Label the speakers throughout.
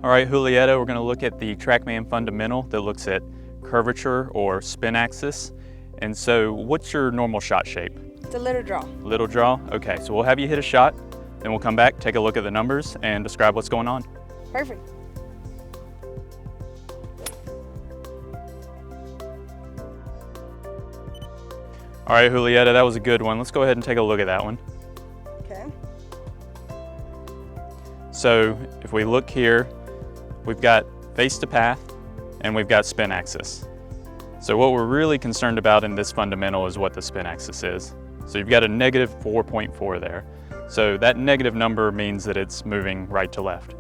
Speaker 1: All right, Julieta, we're going to look at the TrackMan fundamental that looks at curvature or spin axis. And so what's your normal shot shape?
Speaker 2: It's a little draw.
Speaker 1: Little draw? Okay, so we'll have you hit a shot, then we'll come back, take a look at the numbers, and describe what's going on.
Speaker 2: Perfect.
Speaker 1: All right, Julieta, that was a good one. Let's go ahead and take a look at that one.
Speaker 2: Okay.
Speaker 1: So if we look here, we've got face to path and we've got spin axis. So what we're really concerned about in this fundamental is what the spin axis is. So you've got a negative 4.4 there. So that negative number means that it's moving right to left,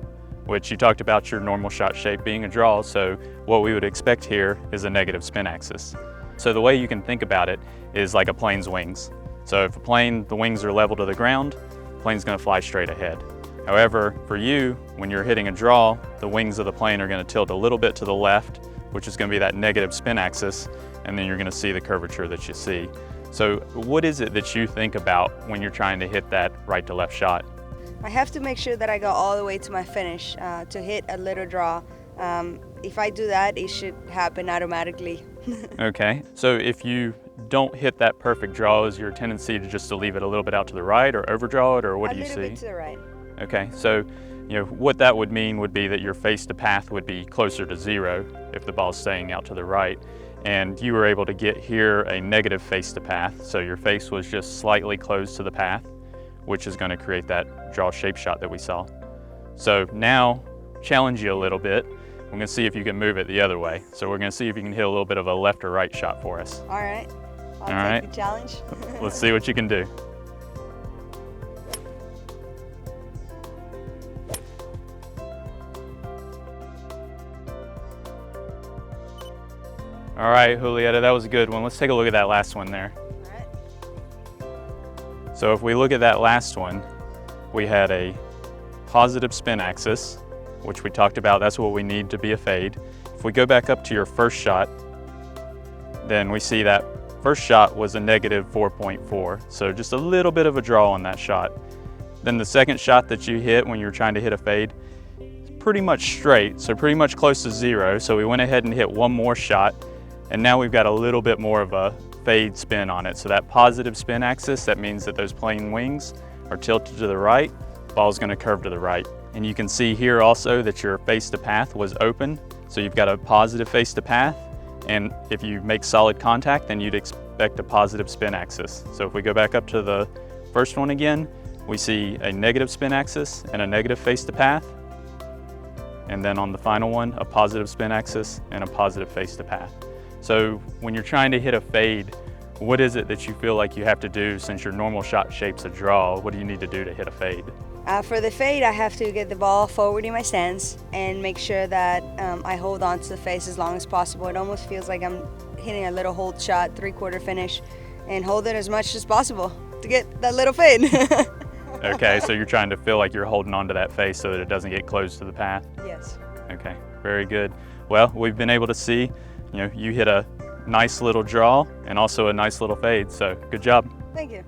Speaker 1: which you talked about your normal shot shape being a draw. So what we would expect here is a negative spin axis. So the way you can think about it is like a plane's wings. So if a plane, the wings are level to the ground, the plane's gonna fly straight ahead. However, for you, when you're hitting a draw, the wings of the plane are gonna tilt a little bit to the left, which is gonna be that negative spin axis, and then you're gonna see the curvature that you see. So what is it that you think about when you're trying to hit that right to left shot?
Speaker 2: I have to make sure that I go all the way to my finish to hit a little draw. If I do that, it should happen automatically.
Speaker 1: Okay, so if you don't hit that perfect draw, is your tendency to just to leave it a little bit out to the right or overdraw it, or what do you see?
Speaker 2: A little bit to the right.
Speaker 1: Okay, so what that would mean would be that your face to path would be closer to 0 if the ball's staying out to the right, and you were able to get here a negative face to path, so your face was just slightly closed to the path, which is going to create that draw shape shot that we saw. So now, challenge you a little bit. We're going to see if you can move it the other way. So we're going to see if you can hit a little bit of a left or right shot for us.
Speaker 2: All right, I'll take the challenge.
Speaker 1: Let's see what you can do. All right, Julieta, that was a good one. Let's take a look at that last one there.
Speaker 2: All right.
Speaker 1: So if we look at that last one, we had a positive spin axis, which we talked about. That's what we need to be a fade. If we go back up to your first shot, then we see that first shot was a negative 4.4. So just a little bit of a draw on that shot. Then the second shot that you hit when you were trying to hit a fade, pretty much straight, so pretty much close to 0. So we went ahead and hit one more shot, and now we've got a little bit more of a fade spin on it. So that positive spin axis, that means that those plane wings are tilted to the right, ball's gonna curve to the right. And you can see here also that your face to path was open. So you've got a positive face to path, and if you make solid contact, then you'd expect a positive spin axis. So if we go back up to the first one again, we see a negative spin axis and a negative face to path. And then on the final one, a positive spin axis and a positive face to path. So when you're trying to hit a fade, what is it that you feel like you have to do since your normal shot shape's a draw? What do you need to do to hit a fade?
Speaker 2: For the fade, I have to get the ball forward in my stance and make sure that I hold on to the face as long as possible. It almost feels like I'm hitting a little hold shot, 3/4 finish, and hold it as much as possible to get that little fade.
Speaker 1: Okay, so you're trying to feel like you're holding on to that face so that it doesn't get close to the path?
Speaker 2: Yes.
Speaker 1: Okay, very good. Well, we've been able to see, you hit a nice little draw and also a nice little fade, so good job.
Speaker 2: Thank you.